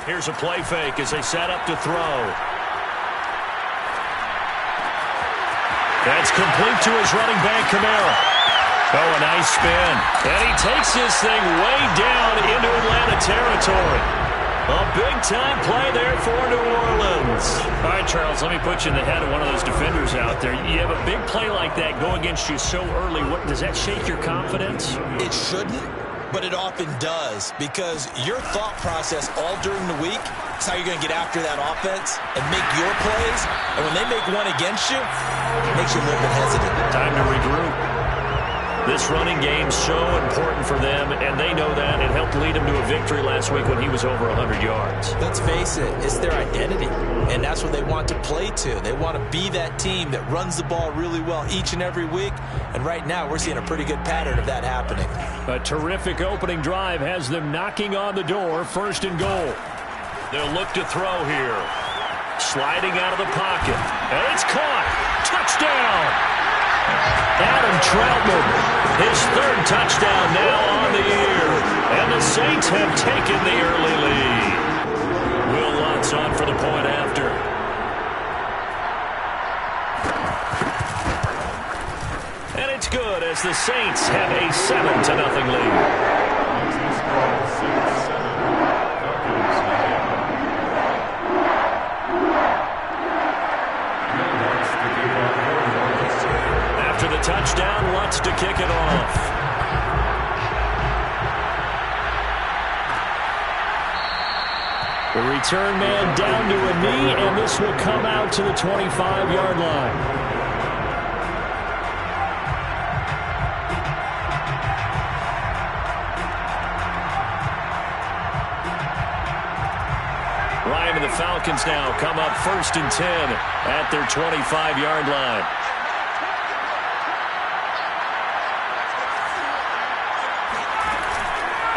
Here's a play fake as they set up to throw. That's complete to his running back, Kamara. Oh, a nice spin. And he takes this thing way down into Atlanta territory. A big-time play there for New Orleans. All right, Charles, let me put you in the head of one of those defenders out there. You have a big play like that go against you so early. Does that shake your confidence? It shouldn't, but it often does, because your thought process all during the week is how you're going to get after that offense and make your plays. And when they make one against you, it makes you a little bit hesitant. Time to regroup. This running game's so important for them, and they know that. It helped lead them to a victory last week when he was over 100 yards. Let's face it, it's their identity, and that's what they want to play to. They want to be that team that runs the ball really well each and every week, and right now we're seeing a pretty good pattern of that happening. A terrific opening drive has them knocking on the door, 1st and goal. They'll look to throw here. Sliding out of the pocket, and it's caught. Touchdown! Adam Troutman, his 3rd touchdown now on the year. And the Saints have taken the early lead. Will Lutz on for the point after. And it's good as the Saints have a 7-0 lead. Touchdown, Lutz to kick it off. The return man down to a knee, and this will come out to the 25-yard line. Ryan and the Falcons now come up 1st and 10 at their 25-yard line.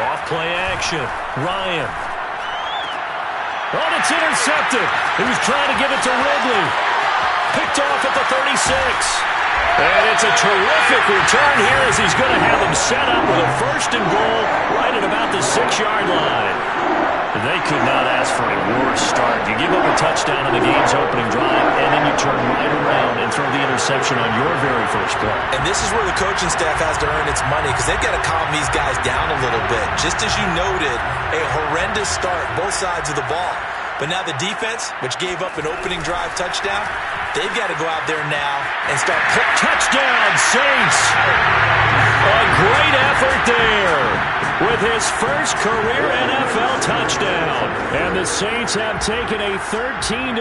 Off-play action. Ryan. Oh, it's intercepted. He was trying to give it to Ridley. Picked off at the 36. And it's a terrific return here as he's going to have him set up with a 1st and goal right at about the 6-yard line. They could not ask for a worse start. You give up a touchdown in the game's opening drive, and then you turn right around and throw the interception on your very first play. And this is where the coaching staff has to earn its money, because they've got to calm these guys down a little bit. Just as you noted, a horrendous start, both sides of the ball. But now the defense, which gave up an opening drive touchdown, they've got to go out there now and start putting touchdown, Saints! A great effort there with his first career NFL touchdown. And the Saints have taken a 13-0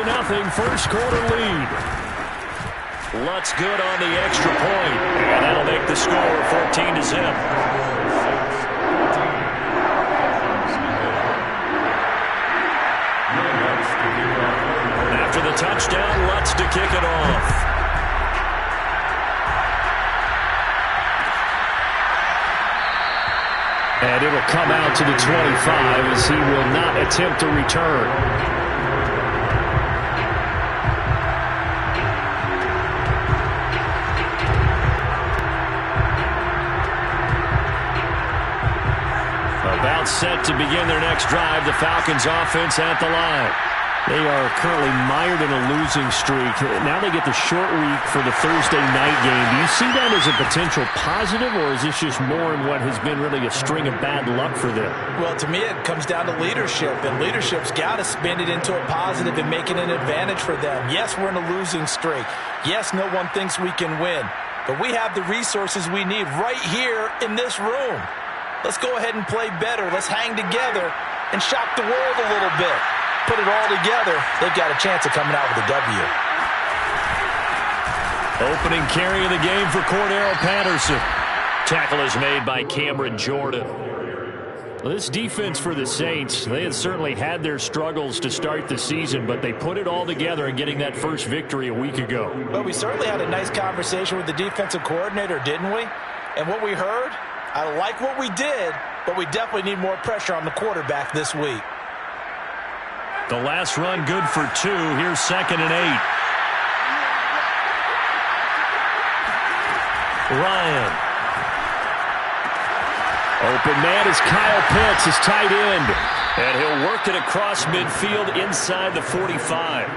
first-quarter lead. Lutz good on the extra point, and that'll make the score 14-0. After the touchdown, Lutz to kick it off. And it'll come out to the 25 as he will not attempt to return. About set to begin their next drive, the Falcons offense at the line. They are currently mired in a losing streak. Now they get the short week for the Thursday night game. Do you see that as a potential positive, or is this just more in what has been really a string of bad luck for them? Well, to me, it comes down to leadership, and leadership's got to spin it into a positive and make it an advantage for them. Yes, we're in a losing streak. Yes, no one thinks we can win, but we have the resources we need right here in this room. Let's go ahead and play better. Let's hang together and shock the world a little bit. Put it all together, they've got a chance of coming out with a W. Opening carry of the game for Cordero Patterson. Tackle is made by Cameron Jordan. Well, this defense for the Saints, they had certainly had their struggles to start the season, but they put it all together in getting that first victory a week ago. Well, we certainly had a nice conversation with the defensive coordinator, didn't we? And what we heard, I like what we did, but we definitely need more pressure on the quarterback this week. The last run good for 2. Here's 2nd and 8. Ryan. Open man is Kyle Pitts, his tight end. And he'll work it across midfield inside the 45.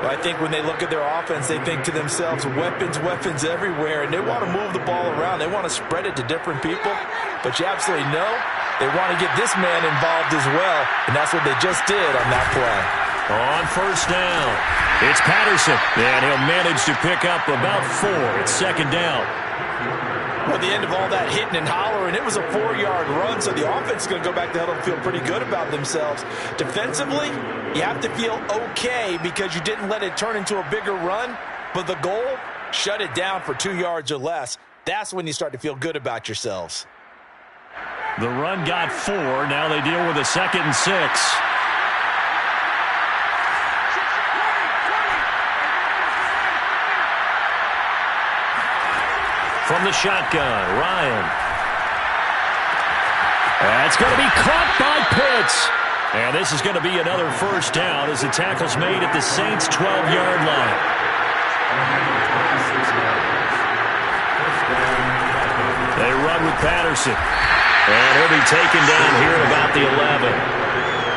Well, I think when they look at their offense, they think to themselves, weapons, weapons everywhere, and they want to move the ball around. They want to spread it to different people, but you absolutely know they want to get this man involved as well, and that's what they just did on that play. On first down, it's Patterson, and he'll manage to pick up about 4. It's second down. Well, the end of all that hitting and hollering, it was a 4-yard run, so the offense is going to go back to huddle and feel pretty good about themselves. Defensively, you have to feel okay because you didn't let it turn into a bigger run, but the goal, shut it down for 2 yards or less. That's when you start to feel good about yourselves. The run got 4. Now they deal with a 2nd and 6. From the shotgun, Ryan. That's going to be caught by Pitts. And this is going to be another first down as the tackle's made at the Saints' 12-yard line. They run with Patterson. And he'll be taken down here at about the 11.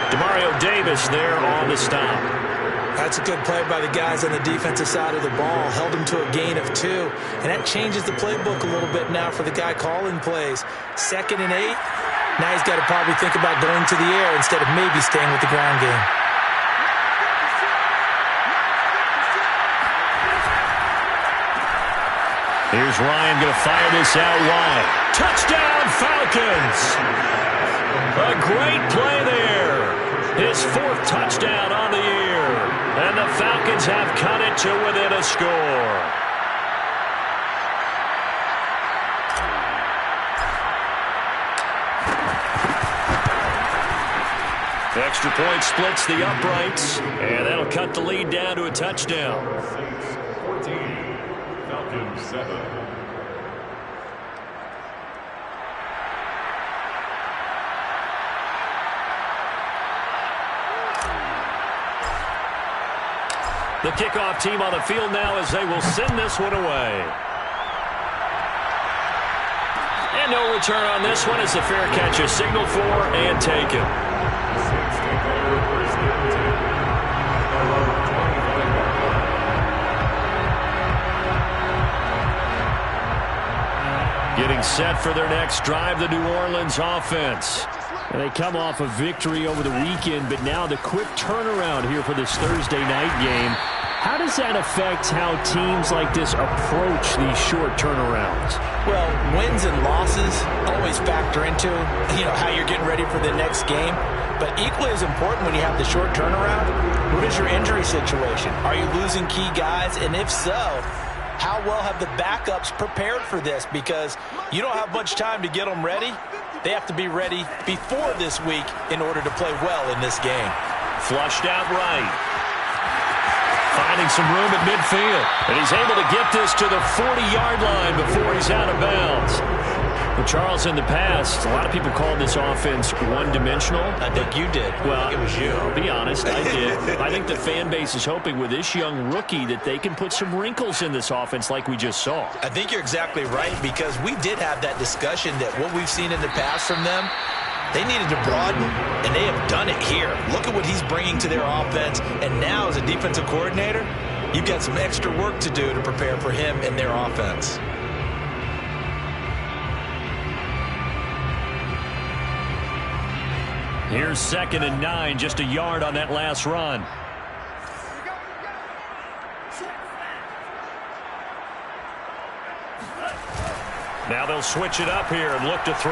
Demario Davis there on the stop. That's a good play by the guys on the defensive side of the ball. Held him to a gain of 2. And that changes the playbook a little bit now for the guy calling plays. 2nd and 8. Now he's got to probably think about going to the air instead of maybe staying with the ground game. Here's Ryan going to fire this out wide. Touchdown, Falcons! A great play there. His 4th touchdown on the year. And the Falcons have cut it to within a score. Extra point splits the uprights, and that'll cut the lead down to a touchdown. Saints 14, Falcons 7. The kickoff team on the field now as they will send this one away. And no return on this one as the fair catch is signaled for and taken. Getting set for their next drive, the New Orleans offense. And they come off a victory over the weekend, but now the quick turnaround here for this Thursday night game. How does that affect how teams like this approach these short turnarounds? Well, wins and losses always factor into, how you're getting ready for the next game. But equally as important when you have the short turnaround, what is your injury situation? Are you losing key guys? And if so, how well have the backups prepared for this? Because you don't have much time to get them ready. They have to be ready before this week in order to play well in this game. Flushed out right. Finding some room at midfield. And he's able to get this to the 40-yard line before he's out of bounds. Well, Charles, in the past, a lot of people called this offense one-dimensional. I think you did. Well, it was you. I'll be honest, I did. I think the fan base is hoping with this young rookie that they can put some wrinkles in this offense like we just saw. I think you're exactly right because we did have that discussion that what we've seen in the past from them, they needed to broaden, and they have done it here. Look at what he's bringing to their offense, and now as a defensive coordinator, you've got some extra work to do to prepare for him and their offense. Here's 2nd and 9, just a yard on that last run. Now they'll switch it up here and look to throw.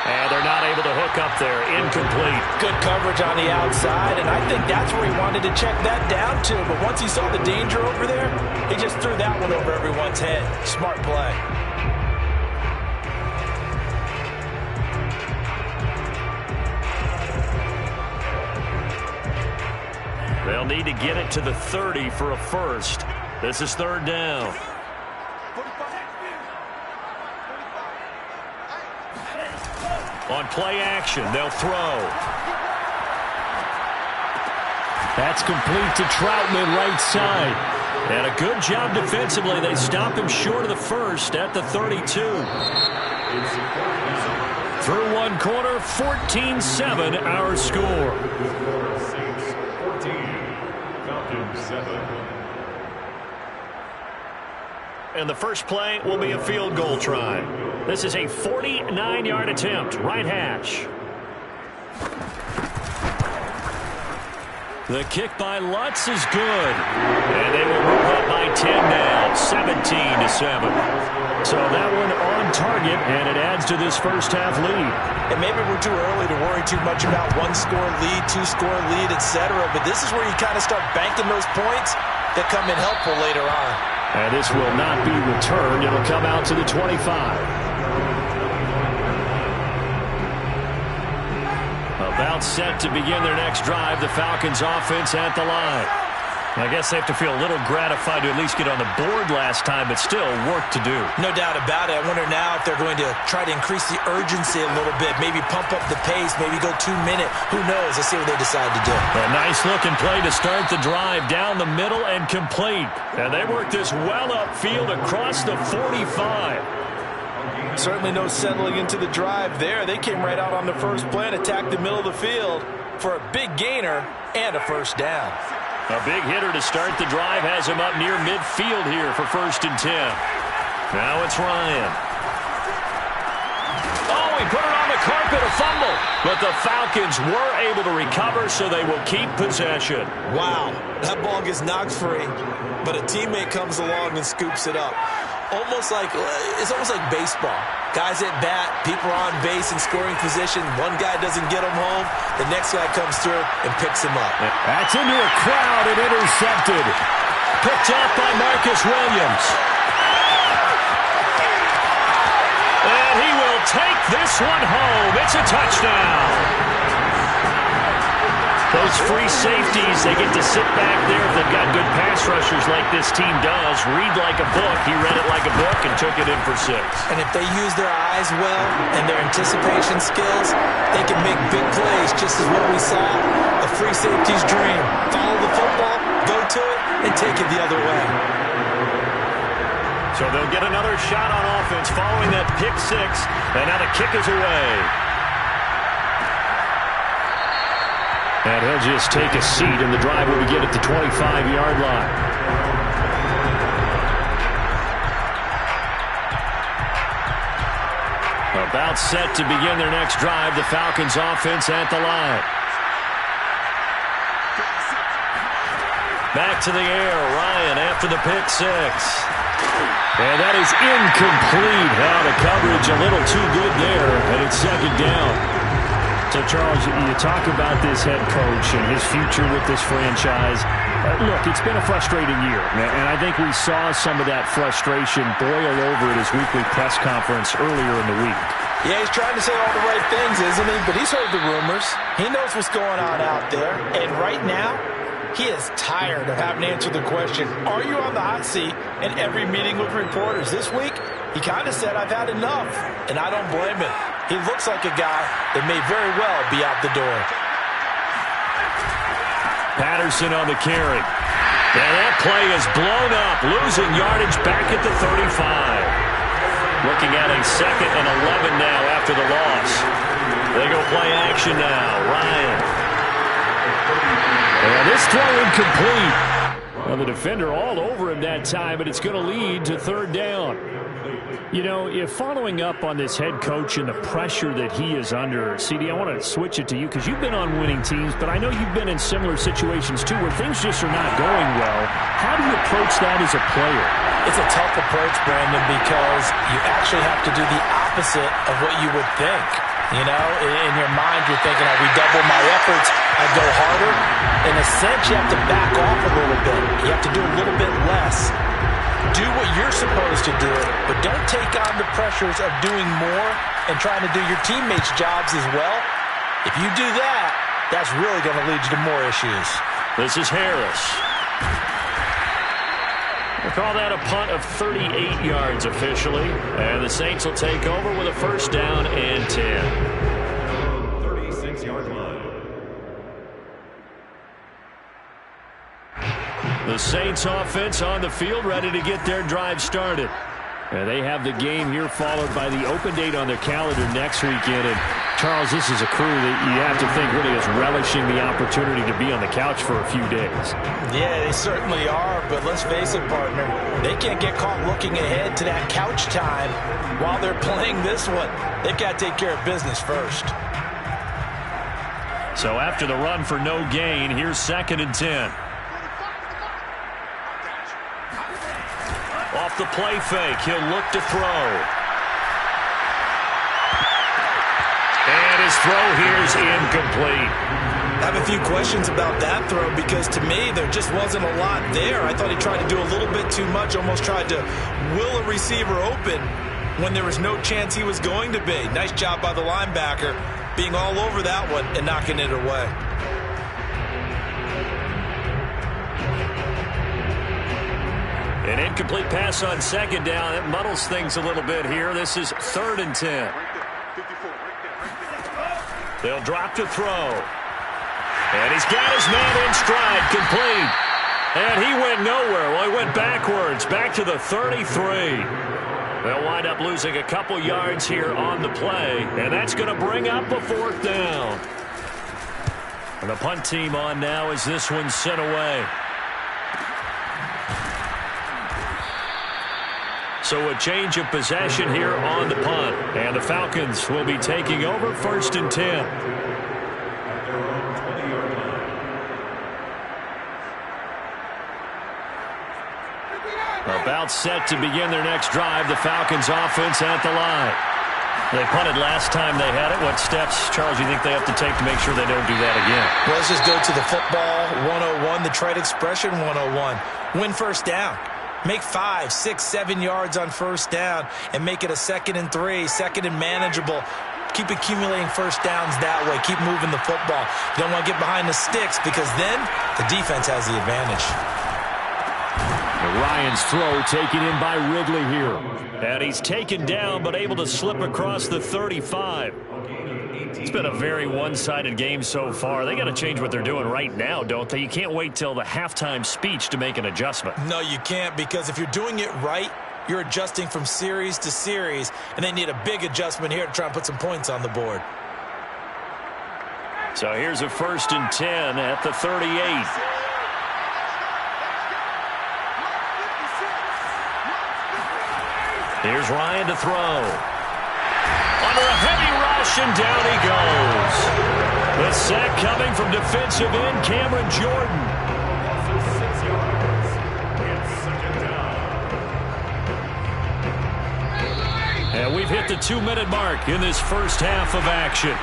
And they're not able to hook up there. Incomplete. Good coverage on the outside, and I think that's where he wanted to check that down to. But once he saw the danger over there, he just threw that one over everyone's head. Smart play. They'll need to get it to the 30 for a first. This is 3rd down. On play action, they'll throw. That's complete to Troutman, right side. And a good job defensively. They stop him short of the first at the 32. Through one quarter, 14-7 our score. Saints 14, Falcons 7. And the first play will be a field goal try. This is a 49-yard attempt, right hash. The kick by Lutz is good. And they will move up by 10 now, 17-7. So that one on target, and it adds to this first half lead. And maybe we're too early to worry too much about one-score lead, two-score lead, etc. But this is where you kind of start banking those points that come in helpful later on. And this will not be returned. It'll come out to the 25. About set to begin their next drive, the Falcons offense at the line. I guess they have to feel a little gratified to at least get on the board last time, but still work to do. No doubt about it. I wonder now if they're going to try to increase the urgency a little bit, maybe pump up the pace, maybe go 2 minute. Who knows? Let's see what they decide to do. A nice looking play to start the drive down the middle and complete. And they work this well upfield across the 45. Certainly no settling into the drive there. They came right out on the first play and attacked the middle of the field for a big gainer and a first down. A big hitter to start the drive has him up near midfield here for 1st and 10. Now it's Ryan. Oh, he put it on the carpet, a fumble. But the Falcons were able to recover, so they will keep possession. Wow, that ball gets knocked free, but a teammate comes along and scoops it up. It's almost like baseball. Guys at bat, people are on base in scoring position. One guy doesn't get him home. The next guy comes through and picks him up. That's into a crowd and intercepted. Picked up by Marcus Williams. And he will take this one home. It's a touchdown. Those free safeties, they get to sit back there if they've got good pass rushers like this team does. Read like a book. He read it like a book and took it in for 6. And if they use their eyes well and their anticipation skills, they can make big plays, just as what we saw. A free safety's dream. Follow the football, go to it, and take it the other way. So they'll get another shot on offense following that pick 6. And now the kick is away. And he'll just take a seat, and the drive will begin at the 25-yard line. About set to begin their next drive, the Falcons offense at the line. Back to the air, Ryan after the pick 6. And that is incomplete. The coverage a little too good there, and it's 2nd down. So, Charles, you talk about this head coach and his future with this franchise. Look, it's been a frustrating year, and I think we saw some of that frustration boil over at his weekly press conference earlier in the week. Yeah, he's trying to say all the right things, isn't he? But he's heard the rumors. He knows what's going on out there. And right now, he is tired of having to answer the question, are you on the hot seat in every meeting with reporters? This week, he kind of said, I've had enough, and I don't blame him. He looks like a guy that may very well be out the door. Patterson on the carry. And that play is blown up, losing yardage back at the 35. Looking at a 2nd and 11 now after the loss. They go play action now. Ryan. And this throw incomplete. Well, the defender all over him that time, but it's going to lead to 3rd down. You know, if following up on this head coach and the pressure that he is under, CD, I want to switch it to you because you've been on winning teams, but I know you've been in similar situations too where things just are not going well. How do you approach that as a player? It's a tough approach, Brandon, because you actually have to do the opposite of what you would think. You know, in your mind, you're thinking, I redouble my efforts, I go harder. In a sense, you have to back off a little bit. You have to do a little bit less. Do what you're supposed to do, but don't take on the pressures of doing more and trying to do your teammates' jobs as well. If you do that, that's really going to lead you to more issues. This is Harris. We'll call that a punt of 38 yards officially, and the Saints will take over with a 1st down and 10. 36-yard line. The Saints offense on the field ready to get their drive started. And they have the game here followed by the open date on their calendar next weekend. And, Charles, this is a crew that you have to think really is relishing the opportunity to be on the couch for a few days. Yeah, they certainly are, but let's face it, partner. They can't get caught looking ahead to that couch time while they're playing this one. They've got to take care of business first. So after the run for no gain, here's 2nd and 10. Off the play fake, he'll look to throw. And his throw here is incomplete. I have a few questions about that throw because to me there just wasn't a lot there. I thought he tried to do a little bit too much, almost tried to will a receiver open when there was no chance he was going to be. Nice job by the linebacker being all over that one and knocking it away. An incomplete pass on 2nd down. It muddles things a little bit here. This is 3rd and 10. They'll drop to throw. And he's got his man in stride, complete. And he went nowhere. Well, he went backwards, back to the 33. They'll wind up losing a couple yards here on the play. And that's going to bring up a 4th down. And the punt team on now as this one's sent away. So a change of possession here on the punt. And the Falcons will be taking over 1st and 10. About set to begin their next drive. The Falcons offense at the line. They punted last time they had it. What steps, Charles, you think they have to take to make sure they don't do that again? Well, let's just go to the football 101, the trade expression 101. Win first down. Make 5, 6, 7 yards on first down and make it a 2nd and 3, 2nd and manageable. Keep accumulating first downs that way. Keep moving the football. You don't want to get behind the sticks because then the defense has the advantage. Ryan's throw taken in by Ridley here. And he's taken down but able to slip across the 35. It's been a very one-sided game so far. They got to change what they're doing right now, don't they? You can't wait till the halftime speech to make an adjustment. No, you can't, because if you're doing it right, you're adjusting from series to series, and they need a big adjustment here to try and put some points on the board. So here's a 1st and 10 at the 38. Here's Ryan to throw. Under a heavy rush, and down he goes. The sack coming from defensive end Cameron Jordan. And we've hit the 2-minute mark in this first half of action.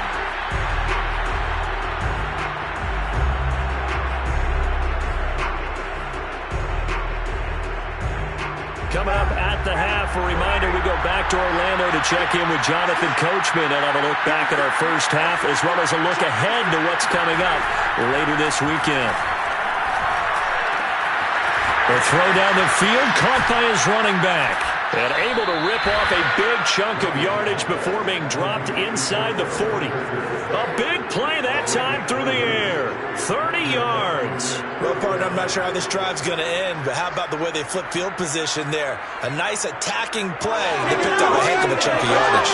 Coming up at the half, a reminder, we go back to Orlando to check in with Jonathan Coachman and have a look back at our first half as well as a look ahead to what's coming up later this weekend. The throw down the field, caught by his running back. And able to rip off a big chunk of yardage before being dropped inside the 40. A big play that time through the air. 30 yards. Well, partner, I'm not sure how this drive's going to end, but how about the way they flip field position there? A nice attacking play. They picked up a heck of a chunk of yardage.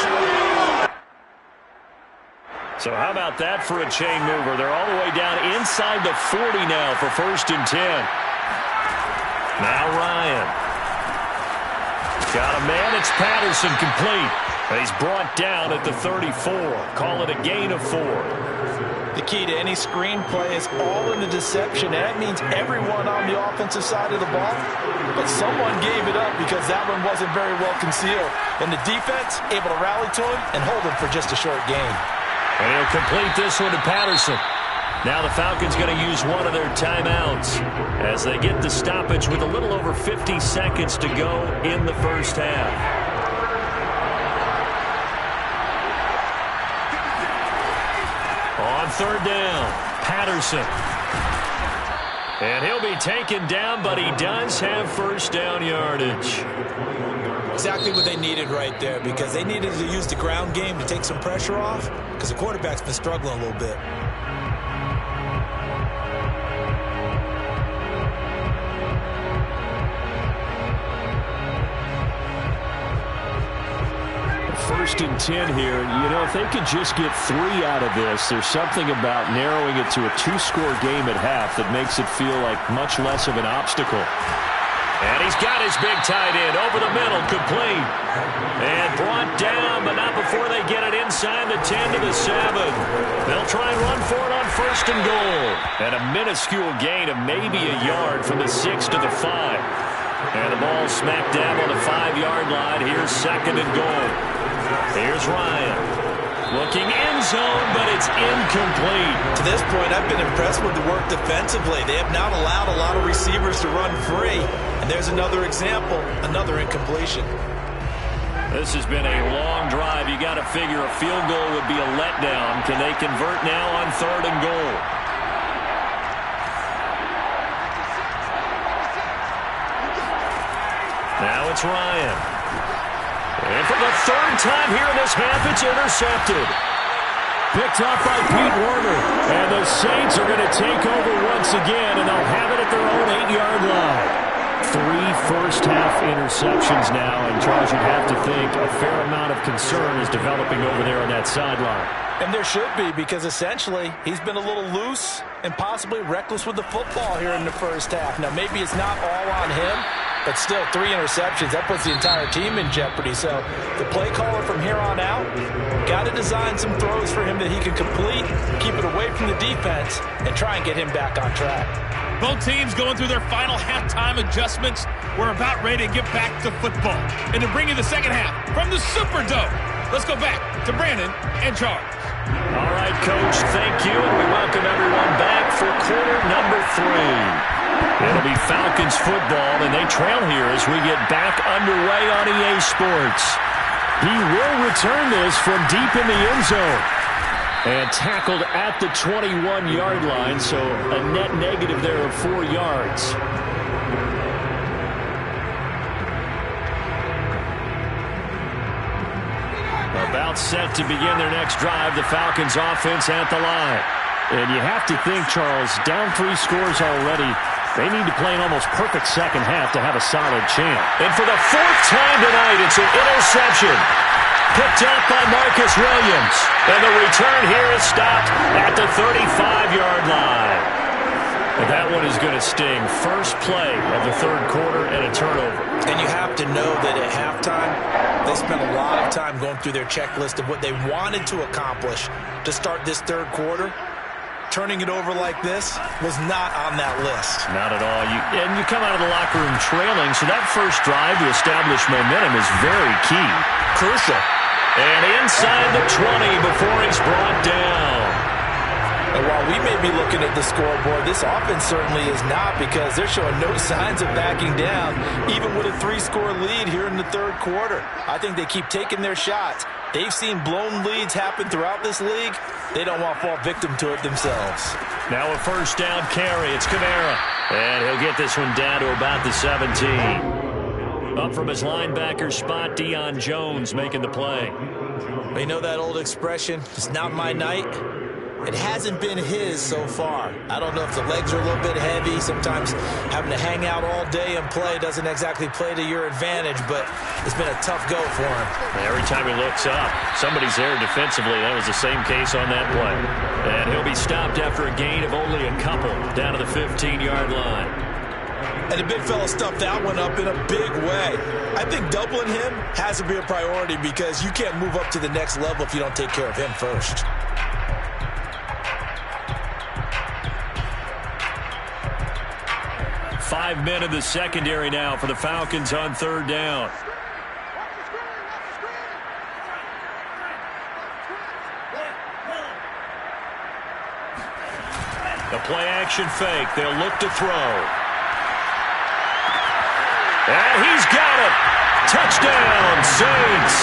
So how about that for a chain mover? They're all the way down inside the 40 now for 1st and 10. Now Ryan. Got a man, it's Patterson, complete. And he's brought down at the 34. Call it a gain of 4. The key to any screenplay is all in the deception. And that means everyone on the offensive side of the ball. But someone gave it up because that one wasn't very well concealed. And the defense able to rally to him and hold him for just a short gain. And he'll complete this one to Patterson. Now the Falcons going to use one of their timeouts as they get the stoppage with a little over 50 seconds to go in the first half. On 3rd down, Patterson. And he'll be taken down, but he does have first down yardage. Exactly what they needed right there, because they needed to use the ground game to take some pressure off because the quarterback's been struggling a little bit. 1st and 10 here. You know, if they could just get 3 out of this, there's something about narrowing it to a 2-score game at half that makes it feel like much less of an obstacle. And he's got his big tight end over the middle, complete. And brought down, but not before they get it inside the 10 to the 7. They'll try and run for it on 1st and goal. And a minuscule gain of maybe a yard from the 6 to the 5. And the ball smack dab on the 5-yard line. Here's 2nd and goal. Here's Ryan. Looking end zone, but it's incomplete. To this point, I've been impressed with the work defensively. They have not allowed a lot of receivers to run free. And there's another example, another incompletion. This has been a long drive. You got to figure a field goal would be a letdown. Can they convert now on 3rd and goal? Now it's Ryan. And for the 3rd time here in this half, it's intercepted. Picked off by Pete Werner. And the Saints are going to take over once again, and they'll have it at their own 8-yard line. 3 first-half interceptions now, and Charles, you'd have to think a fair amount of concern is developing over there on that sideline. And there should be, because essentially he's been a little loose and possibly reckless with the football here in the first half. Now, maybe it's not all on him, but still 3 interceptions. That puts the entire team in jeopardy. So the play caller from here on out got to design some throws for him that he can complete, keep it away from the defense, and try and get him back on track. Both teams going through their final halftime adjustments. We're about ready to get back to football. And to bring you the second half from the Superdome, let's go back to Brandon and Charles. All right, Coach, thank you, and we welcome everyone back for quarter number 3. It'll be Falcons football, and they trail here as we get back underway on EA Sports. He will return this from deep in the end zone. And tackled at the 21-yard line, so a net negative there of 4 yards. About set to begin their next drive, the Falcons offense at the line. And you have to think, Charles, down 3 scores already. They need to play an almost perfect second half to have a solid chance. And for the 4th time tonight, it's an interception. Picked up by Marcus Williams. And the return here is stopped at the 35-yard line. And that one is going to sting. First play of the 3rd quarter and a turnover. And you have to know that at halftime, they spent a lot of time going through their checklist of what they wanted to accomplish to start this 3rd quarter. Turning it over like this was not on that list. Not at all. And you come out of the locker room trailing, so that first drive to establish momentum is very key. Crucial. And inside the 20 before he's brought down. And while we may be looking at the scoreboard, this offense certainly is not, because they're showing no signs of backing down, even with a 3-score lead here in the 3rd quarter. I think they keep taking their shots. They've seen blown leads happen throughout this league. They don't want to fall victim to it themselves. Now a first down carry. It's Kamara. And he'll get this one down to about the 17. Up from his linebacker spot, Deion Jones making the play. You know that old expression, it's not my night? It hasn't been his so far. I don't know if the legs are a little bit heavy. Sometimes having to hang out all day and play doesn't exactly play to your advantage, but it's been a tough go for him. Every time he looks up, somebody's there defensively. That was the same case on that play. And he'll be stopped after a gain of only a couple down to the 15-yard line. And the big fella stuffed that one up in a big way. I think doubling him has to be a priority, because you can't move up to the next level if you don't take care of him first. Five men in the secondary now for the Falcons on 3rd down. The play-action fake. They'll look to throw. And he's got it. Touchdown, Saints.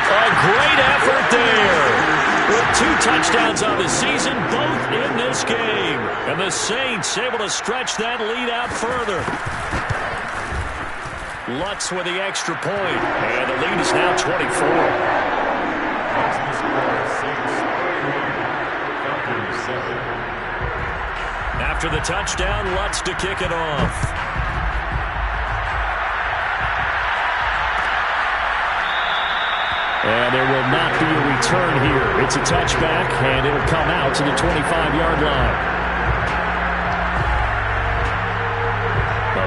A great effort there. With 2 touchdowns on the season, both in this game. And the Saints able to stretch that lead out further. Lutz with the extra point. And the lead is now 24. After the touchdown, Lutz to kick it off. And there will not be a return here. It's a touchback, and it'll come out to the 25-yard line.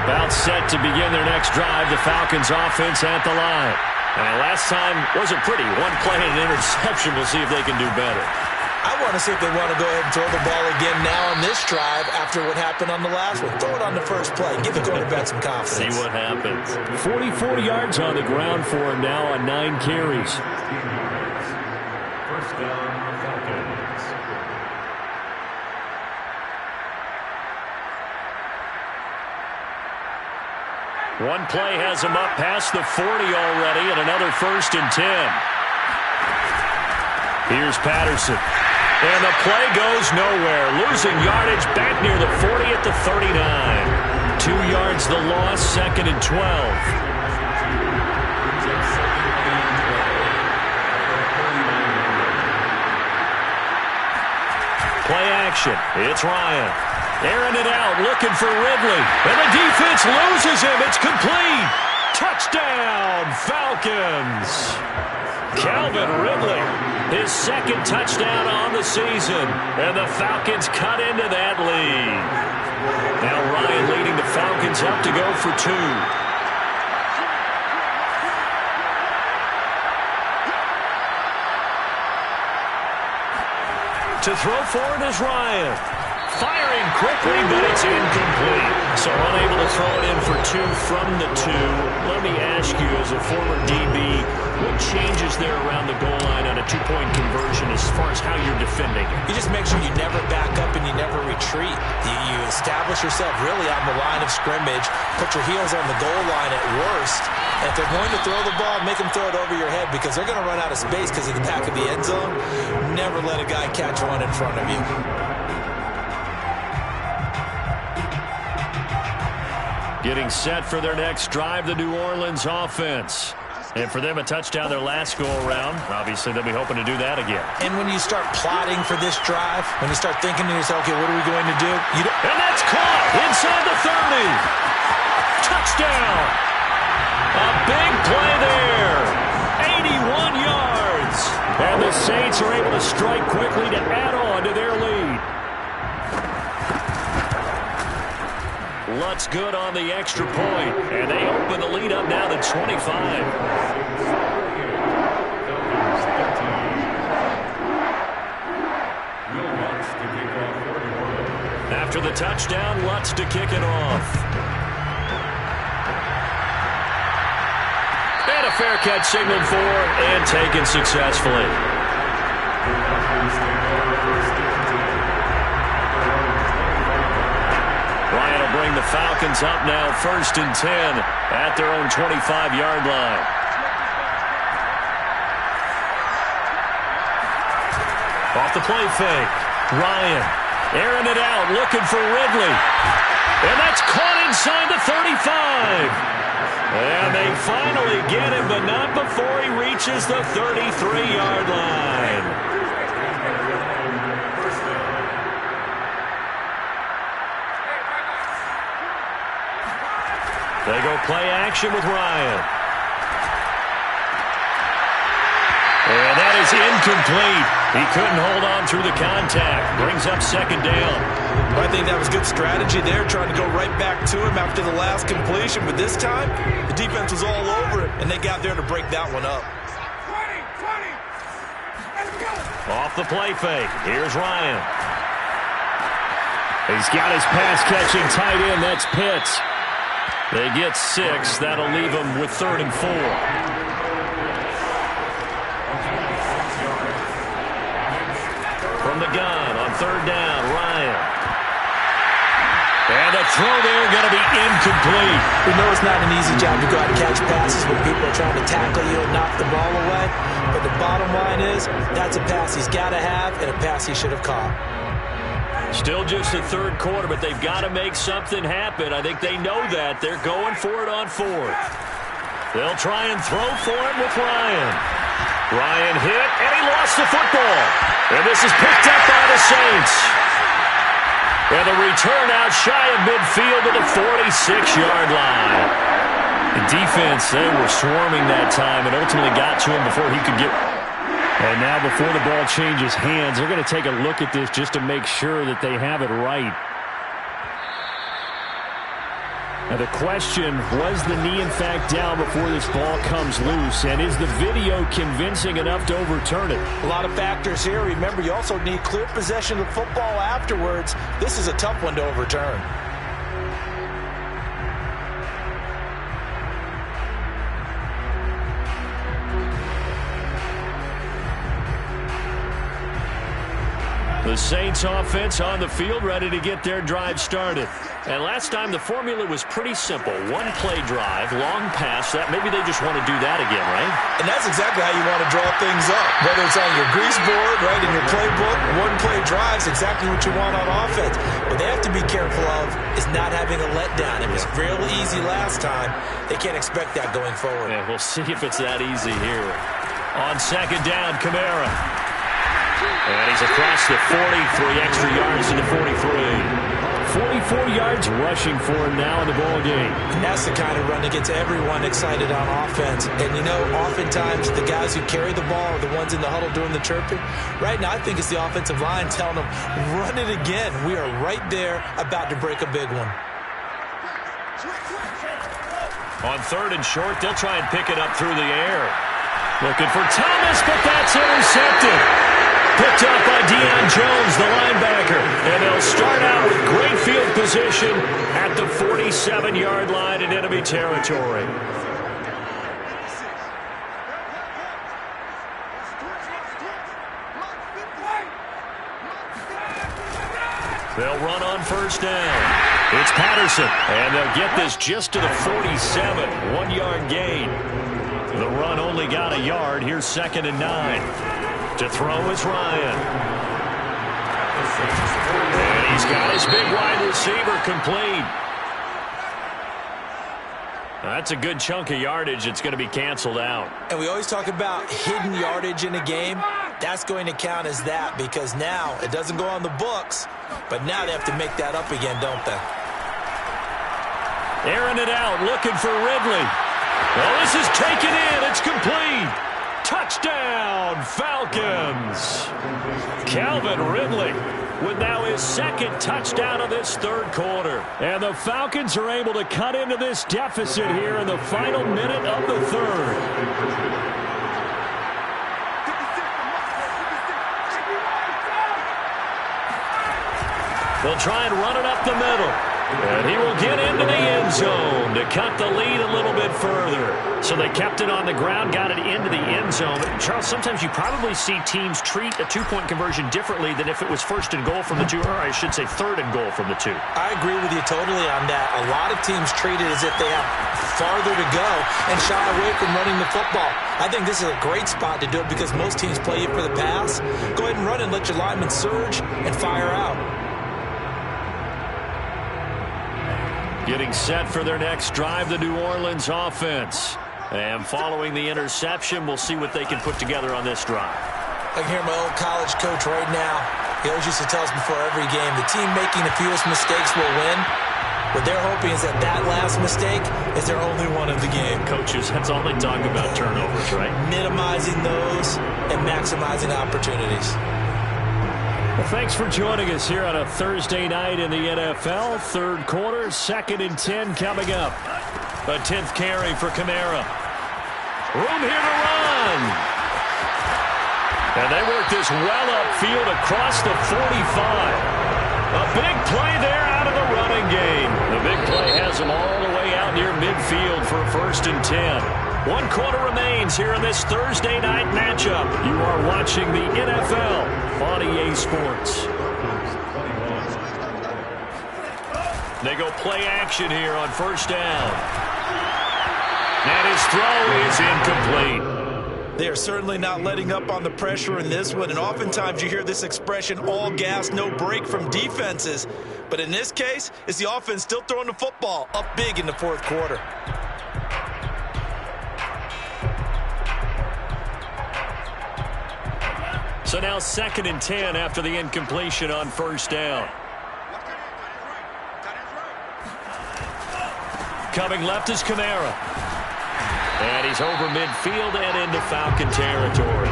About set to begin their next drive, the Falcons offense at the line. And last time wasn't pretty. One play and an interception. We'll see if they can do better. I want to see if they want to go ahead and throw the ball again now on this drive after what happened on the last one. Throw it on the first play. Give the quarterback some confidence. See what happens. 44 yards on the ground for him now on 9 carries. First down, Falcons. One play has him up past the 40 already, and another 1st and 10. Here's Patterson. And the play goes nowhere. Losing yardage back near the 40 at the 39. 2 yards the loss, 2nd and 12. Play action. It's Ryan. Airing it out, looking for Ridley. And the defense loses him. It's complete. Touchdown, Falcons. Calvin Ridley, his 2nd touchdown on the season. And the Falcons cut into that lead. Now Ryan leading the Falcons up to go for 2. To throw for it is Ryan. Firing quickly, but it's incomplete. So unable to throw it in for 2 from the 2. Let me ask you, as a former DB, what changes there around the goal line on a 2-point conversion as far as how you're defending it? You just make sure you never back up and you never retreat. You establish yourself really on the line of scrimmage, put your heels on the goal line at worst. And if they're going to throw the ball, make them throw it over your head because they're going to run out of space because of the back of the end zone. Never let a guy catch one in front of you. Getting set for their next drive, the New Orleans offense. And for them, a touchdown their last go-around. Obviously, they'll be hoping to do that again. And when you start plotting for this drive, when you start thinking to yourself, okay, what are we going to do? And that's caught inside the 30. Touchdown. A big play there. 81 yards. And the Saints are able to strike quickly to add on to their lead. Lutz good on the extra point, and they open the lead up now to 25. After the touchdown, Lutz to kick it off. And a fair catch signaled for and taken successfully. Ryan will bring the Falcons up now, 1st and 10 at their own 25-yard line. Off the play fake. Ryan airing it out, looking for Ridley. And that's caught inside the 35. And they finally get him, but not before he reaches the 33-yard line. They go play action with Ryan. And that is incomplete. He couldn't hold on through the contact. Brings up 2nd down. Well, I think that was good strategy there, trying to go right back to him after the last completion. But this time, the defense was all over it, and they got there to break that one up. 20. Off the play fake. Here's Ryan. He's got his pass-catching tight end. That's Pitts. They get 6. That'll leave them with 3rd and 4. From the gun on 3rd down, Ryan. And the throw there going to be incomplete. We know it's not an easy job to go out and catch passes when people are trying to tackle you and knock the ball away. But the bottom line is, that's a pass he's got to have and a pass he should have caught. Still just the 3rd quarter, but they've got to make something happen. I think they know that. They're going for it on 4th. They'll try and throw for it with Ryan. Ryan hit, and he lost the football. And this is picked up by the Saints. And the return out shy of midfield to the 46-yard line. The defense, they were swarming that time and ultimately got to him before he could get. And now before the ball changes hands, they're going to take a look at this just to make sure that they have it right. Now the question, was the knee in fact down before this ball comes loose? And is the video convincing enough to overturn it? A lot of factors here. Remember, you also need clear possession of the football afterwards. This is a tough one to overturn. The Saints offense on the field, ready to get their drive started. And last time the formula was pretty simple. One play drive, long pass. That maybe they just want to do that again, right? And that's exactly how you want to draw things up. Whether it's on your grease board, right, in your playbook, one play drive is exactly what you want on offense. What they have to be careful of is not having a letdown. It was real easy last time. They can't expect that going forward. Yeah, we'll see if it's that easy here. On second down, Kamara. And he's across the 40, 3 extra yards to the 43. 44 yards rushing for him now in the ball game. And that's the kind of run that gets everyone excited on offense. And, you know, oftentimes the guys who carry the ball are the ones in the huddle doing the chirping. Right now, I think it's the offensive line telling them, run it again. We are right there about to break a big one. On third and short, they'll try and pick it up through the air. Looking for Thomas, but that's intercepted. Picked up by Deion Jones, the linebacker. And they'll start out with great field position at the 47-yard line in enemy territory. They'll run on first down. It's Patterson. And they'll get this just to the 47. 1-yard gain. The run only got a yard. Here's 2nd and 9. To throw is Ryan. And he's got his big wide receiver complete. That's a good chunk of yardage. It's going to be canceled out. And we always talk about hidden yardage in a game. That's going to count as that because now it doesn't go on the books, but now they have to make that up again, don't they? Airing it out, looking for Ridley. Well, this is taken in. It's complete. Touchdown, Falcons. Calvin Ridley with now his 2nd touchdown of this 3rd quarter. And the Falcons are able to cut into this deficit here in the final minute of the 3rd. They'll try and run it up the middle. And he will get into the end zone to cut the lead a little bit further. So they kept it on the ground, got it into the end zone. Charles, sometimes you probably see teams treat a 2-point conversion differently than if it was 1st and goal from the 2, or I should say 3rd and goal from the 2. I agree with you totally on that. A lot of teams treat it as if they have farther to go and shy away from running the football. I think this is a great spot to do it because most teams play you for the pass. Go ahead and run and let your linemen surge and fire out. Getting set for their next drive, the New Orleans offense. And following the interception, we'll see what they can put together on this drive. I can hear my old college coach right now. He always used to tell us before every game, the team making the fewest mistakes will win. What they're hoping is that last mistake is their only one of the game. Coaches, that's all they talk about, turnovers, right? Minimizing those and maximizing opportunities. Well, thanks for joining us here on a Thursday night in the NFL. 3rd quarter, 2nd and 10 coming up. A 10th carry for Kamara. Room here to run. And they work this well upfield across the 45. A big play there out of the running game. The big play has them all the way out near midfield for a 1st and 10. 1 quarter remains here in this Thursday night matchup. You are watching the NFL on EA Sports. They go play action here on first down. And his throw is incomplete. They are certainly not letting up on the pressure in this one, and oftentimes you hear this expression, all gas, no break from defenses. But in this case, it's the offense still throwing the football up big in the 4th quarter. So now 2nd and 10 after the incompletion on first down. Coming left is Kamara. And he's over midfield and into Falcon territory.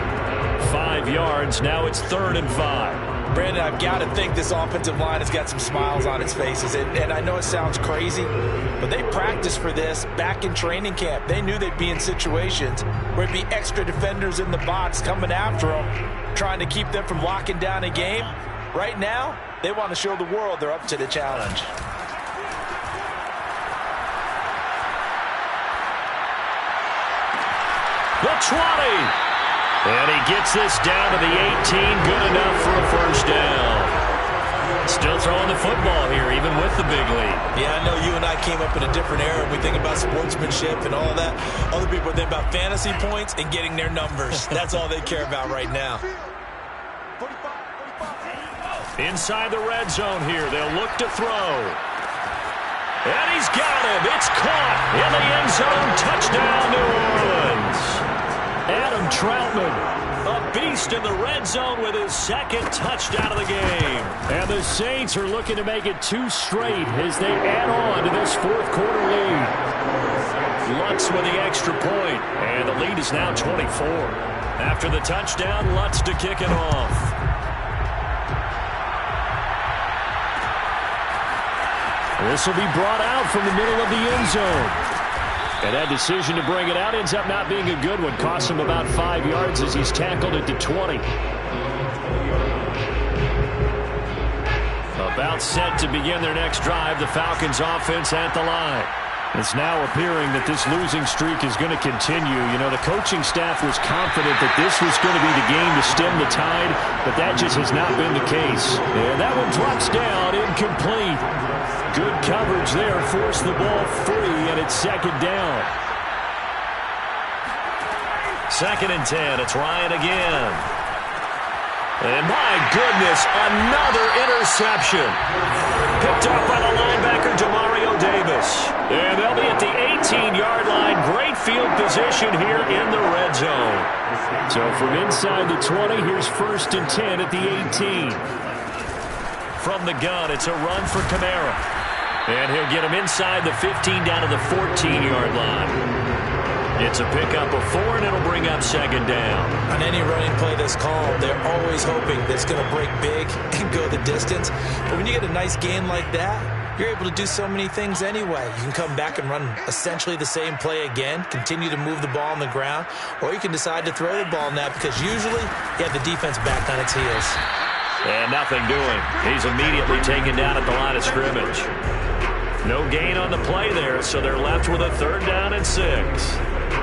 5 yards. Now it's 3rd and 5. Brandon, I've got to think this offensive line has got some smiles on its faces. And I know it sounds crazy, but they practiced for this back in training camp. They knew they'd be in situations where it'd be extra defenders in the box coming after them, trying to keep them from locking down a game. Right now, they want to show the world they're up to the challenge. The 20. And he gets this down to the 18. Good enough for a first down. Still throwing the football here, even with the big lead. Yeah, I know you and I came up in a different era. We think about sportsmanship and all that. Other people think about fantasy points and getting their numbers. That's all they care about right now. Inside the red zone here. They'll look to throw. And he's got him. It's caught in the end zone. Touchdown, New Orleans. Adam Troutman, a beast in the red zone with his 2nd touchdown of the game. And the Saints are looking to make it 2 straight as they add on to this 4th quarter lead. Lutz with the extra point, and the lead is now 24. After the touchdown, Lutz to kick it off. This will be brought out from the middle of the end zone. And that decision to bring it out ends up not being a good one. Costs him about 5 yards as he's tackled at the 20. About set to begin their next drive. The Falcons offense at the line. It's now appearing that this losing streak is going to continue. You know, the coaching staff was confident that this was going to be the game to stem the tide, but that just has not been the case. And that one drops down, incomplete. Good coverage there, forced the ball free, and it's 2nd down. 2nd and 10, it's Ryan again. And my goodness, another interception. Picked off by the linebacker, Demario Davis. And they'll be at the 18-yard line. Great field position here in the red zone. So from inside the 20, here's 1st and 10 at the 18. From the gun, it's a run for Kamara. And he'll get him inside the 15 down to the 14-yard line. It's a pickup of 4, and it'll bring up 2nd down. On any running play that's called, they're always hoping that it's going to break big and go the distance. But when you get a nice gain like that, you're able to do so many things anyway. You can come back and run essentially the same play again, continue to move the ball on the ground, or you can decide to throw the ball now because usually you have the defense back on its heels. And nothing doing. He's immediately taken down at the line of scrimmage. No gain on the play there, so they're left with a 3rd down and 6.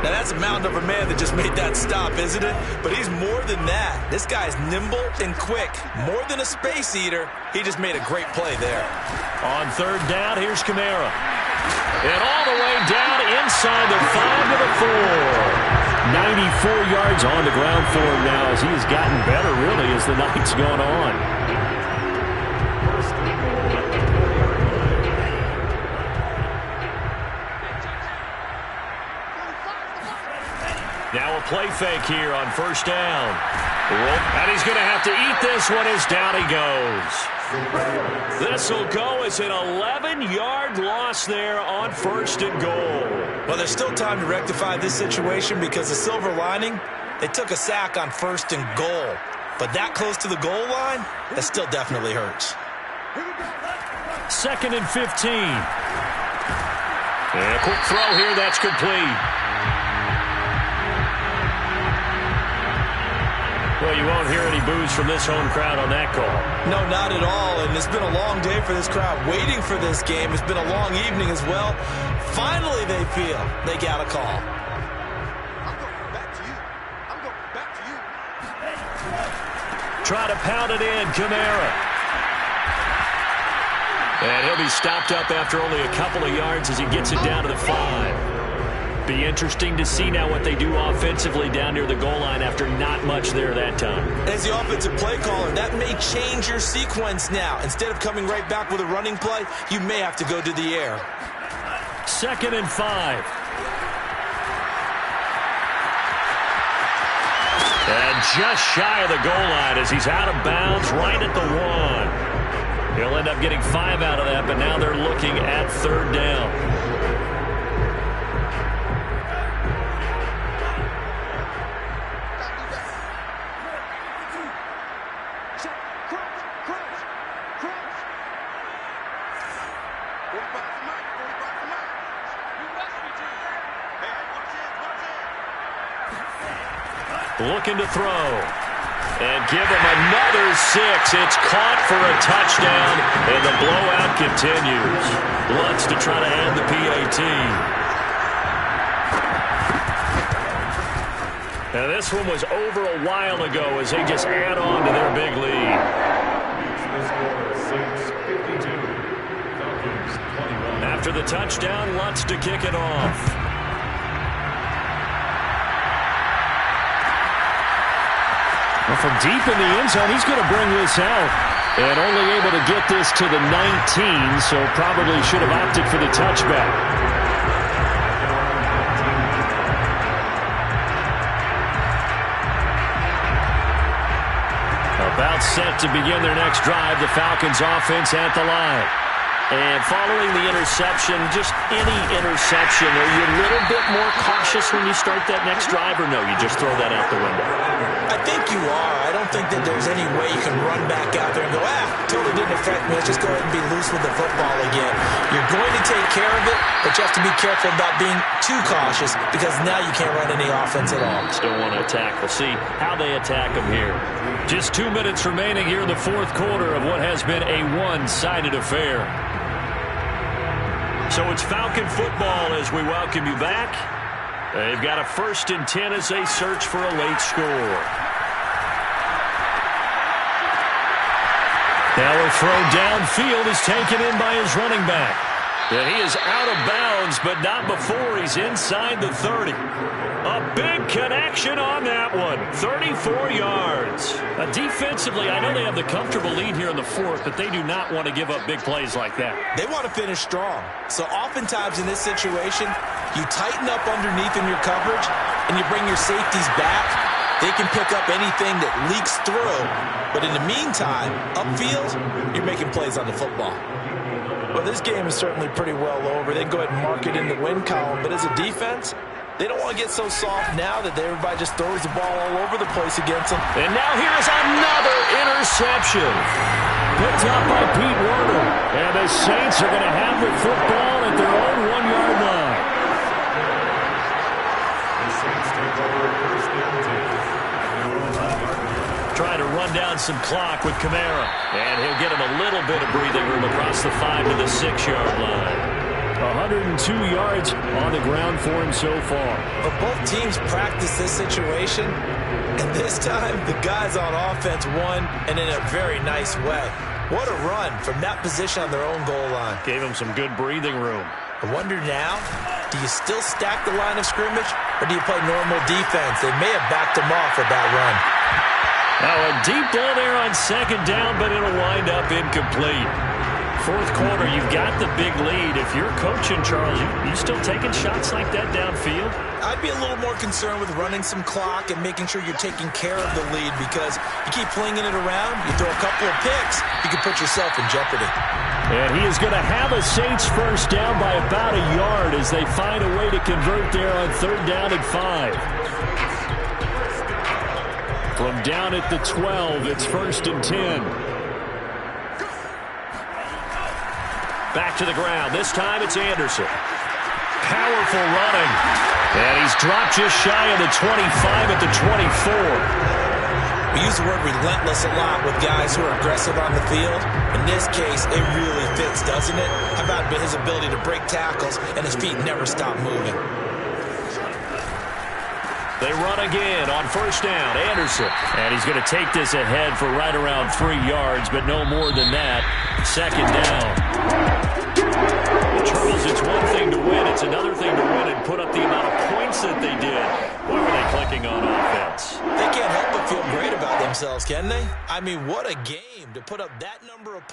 Now, that's a mountain of a man that just made that stop, isn't it? But he's more than that. This guy's nimble and quick. More than a space eater, he just made a great play there. On 3rd down, here's Kamara. And all the way down inside the 5 to the 4. 94 yards on the ground for him now as he has gotten better, really, as the night's gone on. Now a play fake here on 1st down. And he's going to have to eat this one as down he goes. This will go as an 11-yard loss there on 1st and goal. Well, there's still time to rectify this situation because the silver lining, they took a sack on 1st and goal. But that close to the goal line, that still definitely hurts. 2nd and 15. And a quick throw here, that's complete. Well, you won't hear any boos from this home crowd on that call. No, not at all. And it's been a long day for this crowd waiting for this game. It's been a long evening as well. Finally, they feel they got a call. I'm going back to you. I'm going back to you. Try to pound it in, Kamara. And he'll be stopped up after only a couple of yards as he gets it down to the 5. Be interesting to see now what they do offensively down near the goal line after not much there that time. As the offensive play caller, that may change your sequence now. Instead of coming right back with a running play, you may have to go to the air. 2nd and 5. And just shy of the goal line as he's out of bounds right at the 1. He'll end up getting 5 out of that, but now they're looking at 3rd down. looking to throw. And give him another 6. It's caught for a touchdown, and the blowout continues. Lutz to try to add the PAT. Now this one was over a while ago as they just add on to their big lead. After the touchdown, Lutz to kick it off. Well, from deep in the end zone, he's going to bring this out. And only able to get this to the 19, so probably should have opted for the touchback. About set to begin their next drive, the Falcons offense at the line. And following the interception, just any interception, are you a little bit more cautious when you start that next drive, or no, you just throw that out the window? I think you are. I don't think that there's any way you can run back out there and go, totally didn't affect me. Let's just go ahead and be loose with the football again. You're going to take care of it, but you have to be careful about being too cautious because now you can't run any offense at all. Still want to attack. We'll see how they attack them here. Just 2 minutes remaining here in the fourth quarter of what has been a one-sided affair. So it's Falcon football as we welcome you back. They've got a 1st and 10 as they search for a late score. Now a throw downfield is taken in by his running back. And he is out of bounds, but not before he's inside the 30. A big connection on that one. 34 yards. Defensively, I know they have the comfortable lead here in the fourth, but they do not want to give up big plays like that. They want to finish strong. So oftentimes in this situation, you tighten up underneath in your coverage, and you bring your safeties back. They can pick up anything that leaks through. But in the meantime, upfield, you're making plays on the football. Well, this game is certainly pretty well over. They can go ahead and mark it in the win column. But as a defense, they don't want to get so soft now that everybody just throws the ball all over the place against them. And now here's another interception. Picked up by Pete Werner. And the Saints are going to have the football at their own 1-yard line. Trying to run down some clock with Kamara. And he'll get him a little bit of breathing room across the 5 to the 6-yard line. 102 yards on the ground for him so far. But both teams practice this situation, and this time the guys on offense won, and in a very nice way. What a run from that position on their own goal line. Gave him some good breathing room. I wonder now, do you still stack the line of scrimmage, or do you play normal defense? They may have backed him off with that run. Now a deep ball there on 2nd down, but it'll wind up incomplete. Fourth quarter, you've got the big lead. If you're coaching, Charles, you still taking shots like that downfield? I'd be a little more concerned with running some clock and making sure you're taking care of the lead, because you keep flinging it around, you throw a couple of picks, you can put yourself in jeopardy. And he is going to have a Saints first down by about a yard as they find a way to convert there on 3rd down and 5. From down at the 12, it's 1st and 10. Back to the ground. This time it's Anderson. Powerful running. And he's dropped just shy of the 25 at the 24. We use the word relentless a lot with guys who are aggressive on the field. In this case, it really fits, doesn't it? How about his ability to break tackles and his feet never stop moving? They run again on 1st down. Anderson. And he's going to take this ahead for right around 3 yards, but no more than that. 2nd down. Charles, it's one thing to win. It's another thing to win and put up the amount of points that they did. What were they clicking on offense? They can't help but feel great about themselves, can they? I mean, what a game to put up that number of points.